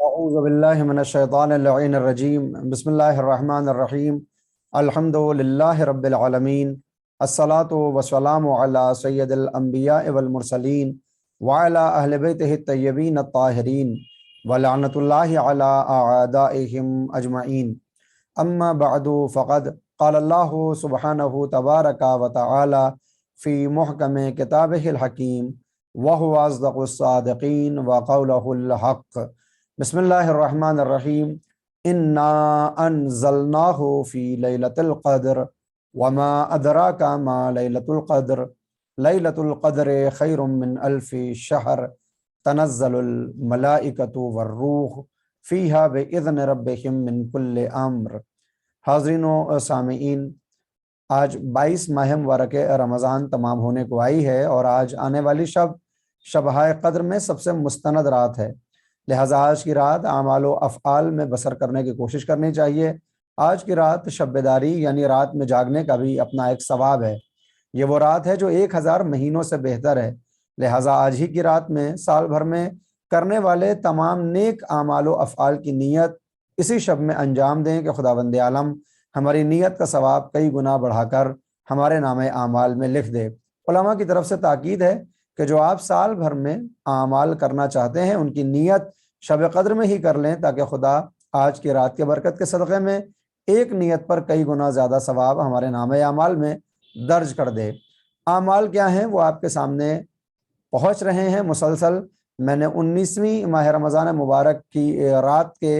अऊज़ु बिल्लाहि मिनश्शैतानिर्रजीम बिस्मिल्लाहिर्रहमानिर्रहीम अल्हम्दुलिल्लाहि रब्बिल आलमीन अस्सलातु वस्सलामु अला सय्यदिल अंबिया'i वल मुरसलीन व अला अहलि बैतिहि तय्यबीन अत्ताहिरीन व लअनतुल्लाहि अला अअदाइहिम अजमईन। अम्मा बअदु फ़क़द क़ालल्लाहु सुब्हानहु तबारका व तआला फ़ी मुहकमि किताबिहिल हकीम व हुवा अस्दक़ुस सादिक़ीन व क़ौलुहुल हक़्क़। बिस्मिल्लाहिर्रहमानिर्रहीम। इन्ना अनज़लनाहु फ़ी लैलतिल क़द्र वमा अदराका मा लैलतुल क़द्र लैलतुल क़द्रि खैरुम मिन अल्फ़ि शहर तनज़्ज़लुल मलाइकतु वर्रूह फ़ीहा बिइज़्नि रब्बिहिम मिन कुल्लि अम्र। हाज़रीन व सामीईन, आज 22 माह मुबारक रमज़ान तमाम होने को आई है और आज आने वाली शब-ए क़द्र में सबसे मुस्तनद रात है। लिहाजा आज की रात आमाल व अफ़आल में बसर करने की कोशिश करनी चाहिए। आज की रात शब-ए-दारी यानी रात में जागने का भी अपना एक सवाब है। ये वो रात है जो 1000 महीनों से बेहतर है। लिहाजा आज ही की रात में साल भर में करने वाले तमाम नेक आमाल व अफ़आल की नीयत इसी शब में अंजाम दें कि खुदावंद आलम हमारी नीयत का सवाब कई गुना बढ़ाकर हमारे नामे आमाल में लिख दे। उलमा की तरफ से ताकीद है कि जो आप साल भर में आमाल करना चाहते हैं उनकी नीयत शब क़द्र में ही कर लें, ताकि खुदा आज की रात के बरकत के सदक़े में एक नीयत पर कई गुना ज़्यादा सवाब हमारे नामे आमाल में दर्ज कर दे। आमाल क्या हैं वो आपके सामने पहुँच रहे हैं मुसलसल। मैंने 19वीं माह रमज़ान मुबारक की रात के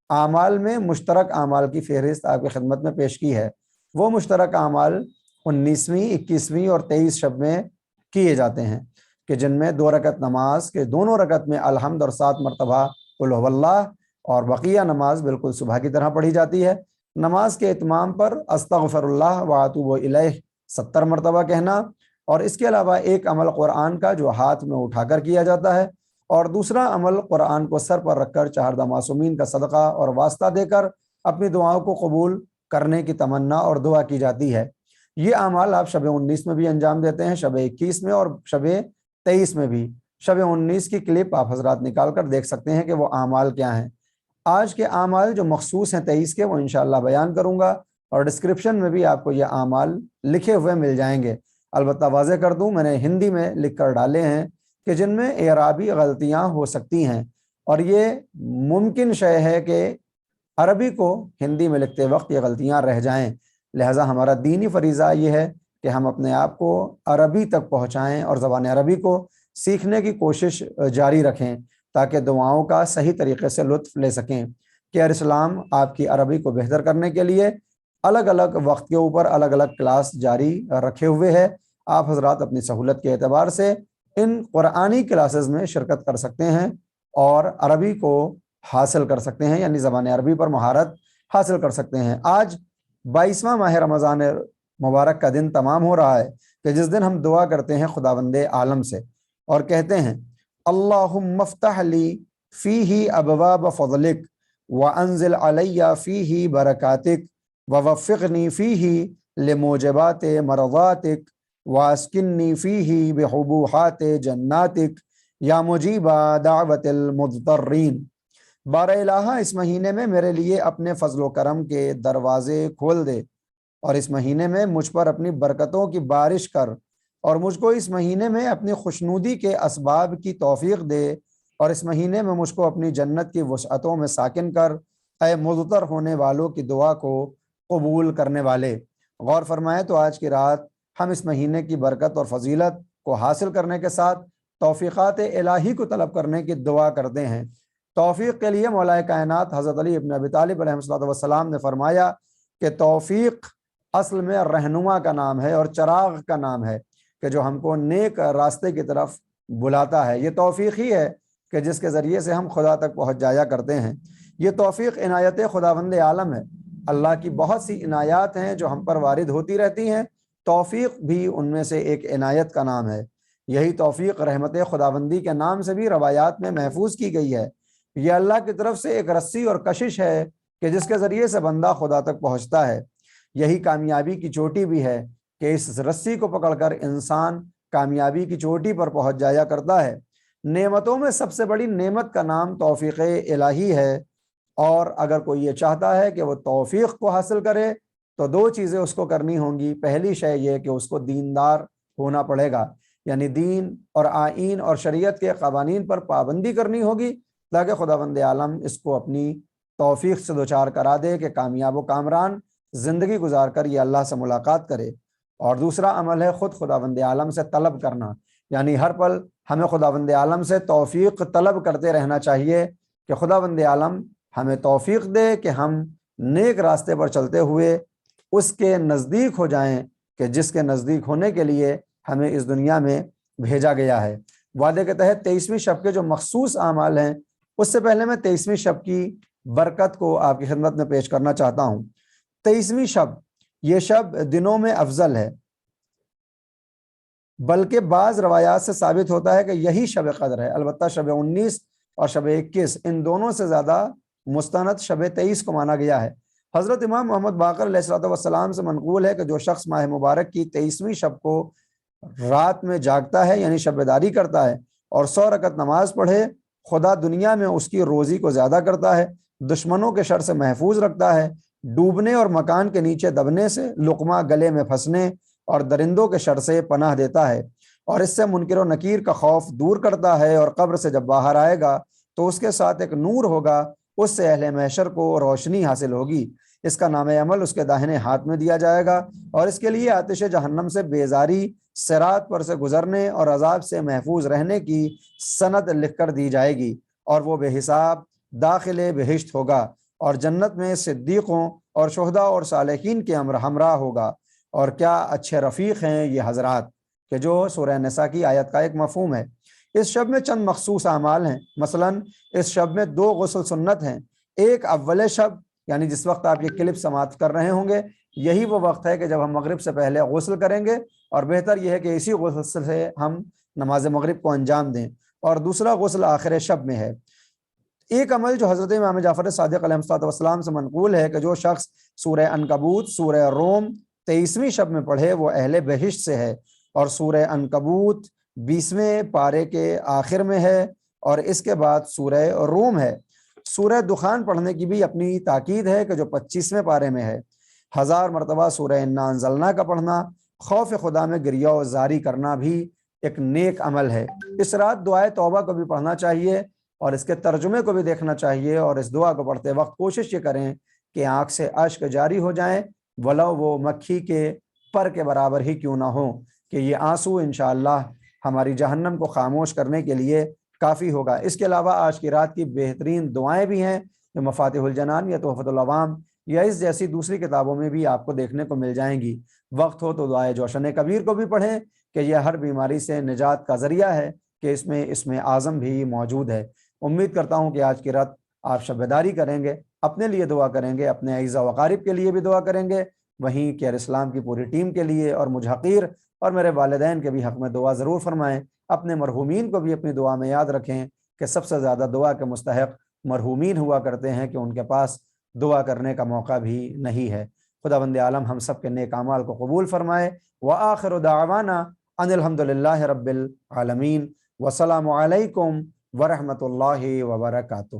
आमाल में मुश्तरक आमाल की फ़हरिस्त आपकी खिदमत में पेश की है। वो मुश्तरक आमाल 19वीं, 21वीं और 23 शब में किए जाते हैं कि जिनमें 2 रकत नमाज के दोनों रकत में अलहम्द और 7 मरतबा कुल हुवल्लाह और बकिया नमाज बिल्कुल सुबह की तरह पढ़ी जाती है। नमाज के इत्माम पर अस्तगफिरुल्लाह व अतूबु इलैह 70 मरतबा कहना, और इसके अलावा एक अमल कुरान का जो हाथ में उठाकर किया जाता है और दूसरा अमल कुरान को सर पर रखकर 4 मासूमीन का सदका और वास्ता देकर अपनी दुआओं को कबूल करने की तमन्ना और दुआ की जाती है। ये अमाल आप शब 19 में भी अंजाम देते हैं, शब 21 में और शब 23 में भी। शब 19 की क्लिप आप हजरात निकाल कर देख सकते हैं कि वो आमाल क्या हैं। आज के आमाल जो मखसूस हैं 23 के, वो इंशाअल्लाह बयान करूँगा और डिस्क्रिप्शन में भी आपको ये आमाल लिखे हुए मिल जाएंगे। अलबत्ता वाज़े कर दूँ, मैंने हिंदी में लिख कर डाले हैं कि जिनमें एराबी गलतियाँ हो सकती हैं और ये मुमकिन शय है कि अरबी को हिंदी में लिखते वक्त ये गलतियाँ रह जाएँ। लिहाजा हमारा दीनी फ़रीज़ा ये है कि हम अपने आप को अरबी तक पहुँचाएँ और ज़बान अरबी को सीखने की कोशिश जारी रखें ताकि दुआओं का सही तरीक़े से लुत्फ़ ले सकें। केयर इस्लाम आपकी अरबी को बेहतर करने के लिए अलग अलग वक्त के ऊपर अलग अलग क्लास जारी रखे हुए है। आप हजरात अपनी सहूलत के एतबार से इन कुरानी क्लासेस में शिरकत कर सकते हैं और अरबी को हासिल कर सकते हैं, यानी ज़बान अरबी पर महारत हासिल कर सकते हैं। आज 22वां माह रमज़ान मुबारक का दिन तमाम हो रहा है कि जिस दिन हम दुआ करते हैं खुदावंदे आलम से और कहते हैं अल्लाहुम्मा फ़्तह ली फ़ीही अबवाब फ़ज़लिक व अंज़िल अलैया फ़ीही बरकातिक व वफ़्फ़िक़नी फ़ीही लिमूजिबात मरज़ातिक वास्किन्नी फ़ीही बिहुबूहात जन्नातिक या मुजीबा दावतिल मुज़्तर्रीन। बार इलाहा, इस महीने में मेरे लिए अपने फ़ज़्ल व करम के दरवाज़े खोल दे और इस महीने में मुझ पर अपनी बरकतों की बारिश कर और मुझको इस महीने में अपनी खुशनुदी के असबाब की तौफ़ीक़ दे और इस महीने में मुझको अपनी जन्नत की वसअतों में साकिन कर। ऐ मुज़्तर होने वालों की दुआ को कबूल करने वाले। गौर फरमाएँ तो आज की रात हम इस महीने की बरकत और फजीलत को हासिल करने के साथ तौफ़ीक़ात इलाही को तलब करने की दुआ करते हैं। तौफ़ीक़ के लिए मौलाए कायनात हज़रत अली इब्न अबी तालिब अलैहिस्सलातु वस्सलाम ने फरमाया कि तौफ़ीक़ असल में रहनुमा का नाम है और चराग़ का नाम है कि जो हमको नेक रास्ते की तरफ बुलाता है। ये तौफ़ीक़ ही है कि जिसके ज़रिए से हम खुदा तक पहुँच जाया करते हैं। ये तौफ़ीक़ इनायत खुदावंद आलम है। अल्लाह की बहुत सी इनायात हैं जो हम पर वारिद होती रहती हैं, तौफ़ीक़ भी उनमें से एक इनायत का नाम है। यही तौफ़ीक़ रहमत खुदावंदी के नाम से भी रवायात में महफूज की गई है। यह अल्लाह की तरफ से एक रस्सी और कशिश है कि जिसके ज़रिए से बंदा खुदा तक पहुँचता है। यही कामयाबी की चोटी भी है कि इस रस्सी को पकड़कर इंसान कामयाबी की चोटी पर पहुँच जाया करता है। نعمتوں میں سب سے بڑی نعمت کا نام توفیق الہی ہے، اور اگر کوئی یہ چاہتا ہے کہ وہ توفیق کو حاصل کرے تو دو چیزیں اس کو کرنی ہوں گی۔ پہلی شے یہ کہ اس کو دیندار ہونا پڑے گا، یعنی دین اور آئین اور شریعت کے قوانین پر پابندی کرنی ہوگی، تاکہ خداوند عالم اس کو اپنی توفیق سے دوچار کرا دے کہ کامیاب و کامران زندگی گزار کر یہ اللہ سے ملاقات کرے۔ اور دوسرا عمل ہے خود خداوند عالم سے طلب کرنا، یعنی ہر پل ہمیں خداوند عالم سے توفیق طلب کرتے رہنا چاہیے کہ خداوند عالم ہمیں توفیق دے کہ ہم نیک راستے پر چلتے ہوئے اس کے نزدیک ہو جائیں کہ جس کے نزدیک ہونے کے لیے ہمیں اس دنیا میں بھیجا گیا ہے۔ وعدے کے تحت 23ویں شب کے جو مخصوص اعمال ہیں، اس سے پہلے میں 23ویں شب کی برکت کو آپ کی خدمت میں پیش کرنا چاہتا ہوں۔ 23ویں شب، یہ شب دنوں میں افضل ہے، بلکہ بعض روایات سے ثابت ہوتا ہے کہ یہی شب قدر ہے۔ البتہ شب 19 اور شب 21 ان دونوں سے زیادہ مستند شب 23 کو مانا گیا ہے۔ حضرت امام محمد باقر علیہ السلام سے منقول ہے کہ جو شخص ماہ مبارک کی 23ویں شب کو رات میں جاگتا ہے، یعنی شب بیداری کرتا ہے اور 100 رکعت نماز پڑھے، خدا دنیا میں اس کی روزی کو زیادہ کرتا ہے، دشمنوں کے شر سے محفوظ رکھتا ہے، ڈوبنے اور مکان کے نیچے دبنے سے، لقمہ گلے میں پھنسنے اور درندوں کے شر سے پناہ دیتا ہے، اور اس سے منکر و نکیر کا خوف دور کرتا ہے، اور قبر سے جب باہر آئے گا تو اس کے ساتھ ایک نور ہوگا، اس سے اہل محشر کو روشنی حاصل ہوگی۔ اس کا نام عمل اس کے داہنے ہاتھ میں دیا جائے گا، اور اس کے لیے آتش جہنم سے بیزاری، صراط پر سے گزرنے اور عذاب سے محفوظ رہنے کی سند لکھ کر دی جائے گی، اور وہ بے حساب داخل بہشت ہوگا، اور جنت میں صدیقوں اور شہداء اور صالحین کے ہمراہ ہوگا۔ اور کیا اچھے رفیق ہیں یہ حضرات، کہ جو سورہ نساء کی آیت کا ایک مفہوم ہے۔ اس شب میں چند مخصوص اعمال ہیں، مثلا اس شب میں 2 غسل سنت ہیں۔ ایک اول شب، یعنی جس وقت آپ یہ کلپ سماعت کر رہے ہوں گے، یہی وہ وقت ہے کہ جب ہم مغرب سے پہلے غسل کریں گے، اور بہتر یہ ہے کہ اسی غسل سے ہم نماز مغرب کو انجام دیں۔ اور دوسرا غسل آخر شب میں ہے۔ ایک عمل جو حضرت امام جعفر صادق علیہ السلام سے منقول ہے کہ جو شخص سورہ عنکبوت، سورہ روم 23ویں شب میں پڑھے وہ اہل بہشت سے ہے، اور سورہ عنکبوت 20ویں پارے کے آخر میں ہے، اور اس کے بعد سورہ روم ہے۔ سورہ دخان پڑھنے کی بھی اپنی تاکید ہے کہ جو 25ویں پارے میں ہے۔ 1000 مرتبہ سورہ انا انزلنا کا پڑھنا، خوف خدا میں گریہ و زاری کرنا بھی ایک نیک عمل ہے۔ اس رات دعائے توبہ کو بھی پڑھنا چاہیے، اور اس کے ترجمے کو بھی دیکھنا چاہیے، اور اس دعا کو پڑھتے وقت کوشش یہ کریں کہ آنکھ سے اشک جاری ہو جائیں، ولو وہ مکھی کے پر کے برابر ہی کیوں نہ ہو، کہ یہ آنسو انشاءاللہ ہماری جہنم کو خاموش کرنے کے لیے کافی ہوگا۔ اس کے علاوہ آج کی رات کی بہترین دعائیں بھی ہیں جو مفاتیح الجنان یا تحفۃ العوام یا اس جیسی دوسری کتابوں میں بھی آپ کو دیکھنے کو مل جائیں گی۔ وقت ہو تو دعائے جوشن کبیر کو بھی پڑھیں کہ یہ ہر بیماری سے نجات کا ذریعہ ہے، کہ اس میں اعظم بھی موجود ہے۔ امید کرتا ہوں کہ آج کی رات آپ شب بیداری کریں گے، اپنے لیے دعا کریں گے، اپنے اعزا و اقارب کے لیے بھی دعا کریں گے، وہیں کیئر اسلام کی پوری ٹیم کے لیے اور مجھ حقیر اور میرے والدین کے بھی حق میں دعا ضرور فرمائیں۔ اپنے مرحومین کو بھی اپنی دعا میں یاد رکھیں کہ سب سے زیادہ دعا کے مستحق مرحومین ہوا کرتے ہیں، کہ ان کے پاس دعا کرنے کا موقع بھی نہیں ہے۔ خداوند عالم ہم سب کے نیک اعمال کو قبول فرمائے۔ وآخر دعوانا ان الحمد للہ رب العالمین، والسلام علیکم ورحمۃ اللہ وبرکاتہ۔